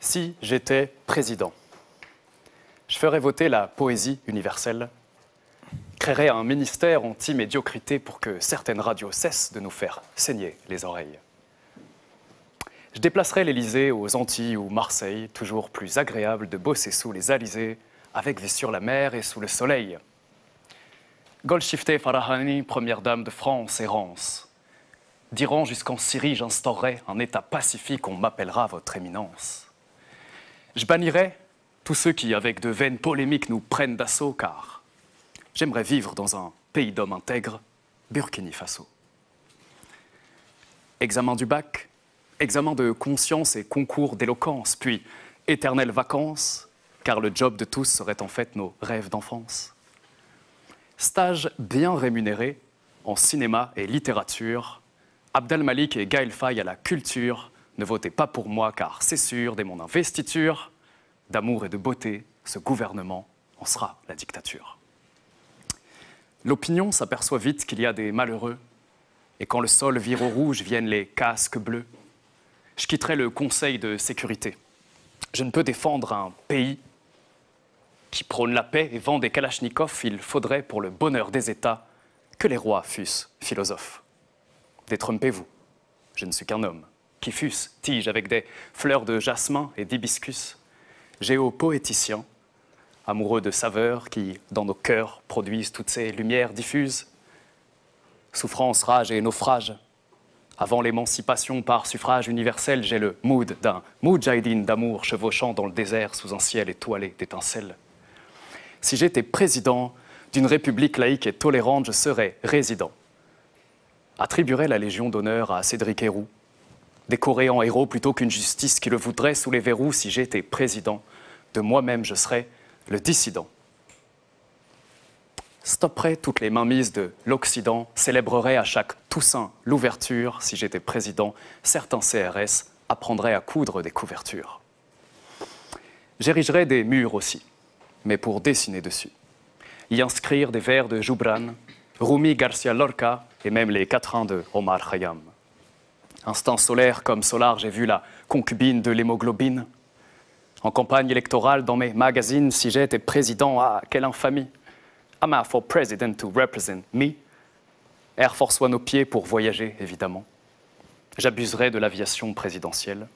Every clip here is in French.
Si j'étais président, je ferais voter la poésie universelle, créerais un ministère anti-médiocrité pour que certaines radios cessent de nous faire saigner les oreilles. Je déplacerais l'Élysée aux Antilles ou Marseille, toujours plus agréable de bosser sous les alizés, avec vue sur la mer et sous le soleil. Golshifteh Farahani, première dame de France, errance. D'Iran jusqu'en Syrie, j'instaurerai un état pacifique, on m'appellera votre éminence. Je bannirai tous ceux qui, avec de vaines polémiques, nous prennent d'assaut, car j'aimerais vivre dans un pays d'hommes intègres, Burkina Faso. Examen du bac, examen de conscience et concours d'éloquence, puis éternelles vacances, car le job de tous serait en fait nos rêves d'enfance. Stage bien rémunéré en cinéma et littérature, Abdel Malik et Gaël Faye à la culture. Ne votez pas pour moi, car c'est sûr, dès mon investiture, d'amour et de beauté, ce gouvernement en sera la dictature. L'opinion s'aperçoit vite qu'il y a des malheureux, et quand le sol vire au rouge, viennent les casques bleus. Je quitterai le Conseil de sécurité. Je ne peux défendre un pays qui prône la paix et vend des kalachnikovs. Il faudrait, pour le bonheur des États, que les rois fussent philosophes. Détrompez-vous, je ne suis qu'un homme qui fuse-tige avec des fleurs de jasmin et d'hibiscus, géopoéticien, amoureux de saveurs qui, dans nos cœurs, produisent toutes ces lumières diffuses. Souffrance, rage et naufrage. Avant l'émancipation par suffrage universel, j'ai le mood d'un moudjahidine d'amour chevauchant dans le désert sous un ciel étoilé d'étincelles. Si j'étais président d'une république laïque et tolérante, je serais résident. Attribuerais la Légion d'honneur à Cédric Héroux, décoré en héros plutôt qu'une justice qui le voudrait sous les verrous. Si j'étais président, de moi-même je serais le dissident. Stopperais toutes les mainmises de l'Occident, célébrerais à chaque Toussaint l'ouverture. Si j'étais président, certains CRS apprendraient à coudre des couvertures. J'érigerais des murs aussi, mais pour dessiner dessus. Y inscrire des vers de Joubran, Rumi Garcia Lorca et même les quatrains de Omar Khayyam. Instinct solaire comme solar, j'ai vu la concubine de l'hémoglobine. En campagne électorale, dans mes magazines, si j'étais président, ah, quelle infamie. I'm out for president to represent me. Air Force One aux pieds pour voyager, évidemment. J'abuserais de l'aviation présidentielle.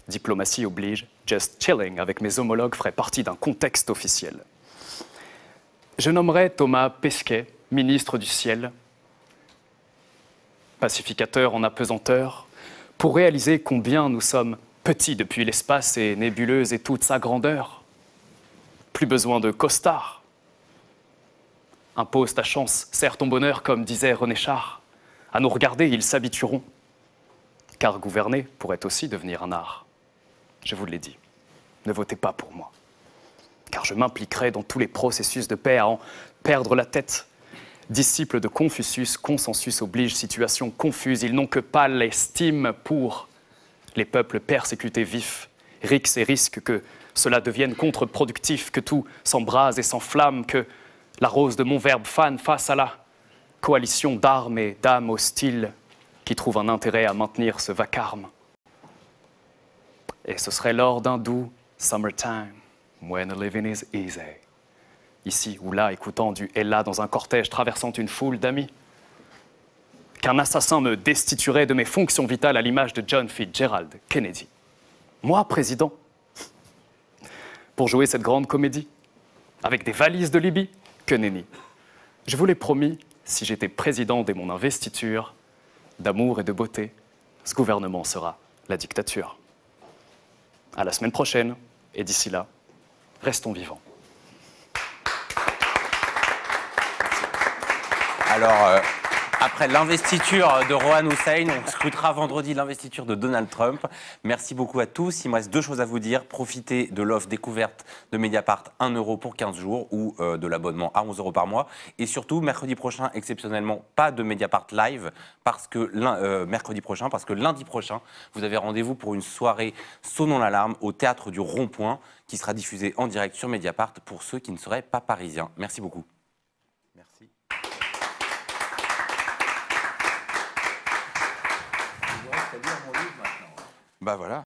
Diplomatie oblige, just chilling avec mes homologues ferait partie d'un contexte officiel. Je nommerais Thomas Pesquet, ministre du ciel, pacificateur en apesanteur, pour réaliser combien nous sommes petits depuis l'espace et nébuleuse et toute sa grandeur. Plus besoin de costard. Impose ta chance, serre ton bonheur, comme disait René Char. À nous regarder, ils s'habitueront. Car gouverner pourrait aussi devenir un art. Je vous l'ai dit, ne votez pas pour moi. Car je m'impliquerai dans tous les processus de paix à en perdre la tête. Disciples de Confucius, consensus oblige, situation confuse. Ils n'ont que pâle estime pour les peuples persécutés vifs. Rix et risque que cela devienne contre-productif, que tout s'embrase et s'enflamme, que la rose de mon verbe fan face à la coalition d'armes et d'âmes hostiles qui trouvent un intérêt à maintenir ce vacarme. Et ce serait lors d'un doux summertime, when the living is easy. Ici ou là, écoutant du Ella dans un cortège traversant une foule d'amis. Qu'un assassin me destituerait de mes fonctions vitales à l'image de John Fitzgerald Kennedy. Moi, président, pour jouer cette grande comédie, avec des valises de Libye, que nenni. Je vous l'ai promis, si j'étais président dès mon investiture, d'amour et de beauté, ce gouvernement sera la dictature. À la semaine prochaine, et d'ici là, restons vivants. Alors, après l'investiture de Rohan Hussein, on scrutera vendredi l'investiture de Donald Trump. Merci beaucoup à tous. Il me reste deux choses à vous dire. Profitez de l'offre découverte de Mediapart, 1 € pour 15 jours ou de l'abonnement à 11 € par mois. Et surtout, mercredi prochain, exceptionnellement, pas de Mediapart Live parce que mercredi prochain, parce que lundi prochain, vous avez rendez-vous pour une soirée sonnant l'alarme au Théâtre du Rond-Point qui sera diffusée en direct sur Mediapart pour ceux qui ne seraient pas parisiens. Merci beaucoup. Merci. Bah voilà.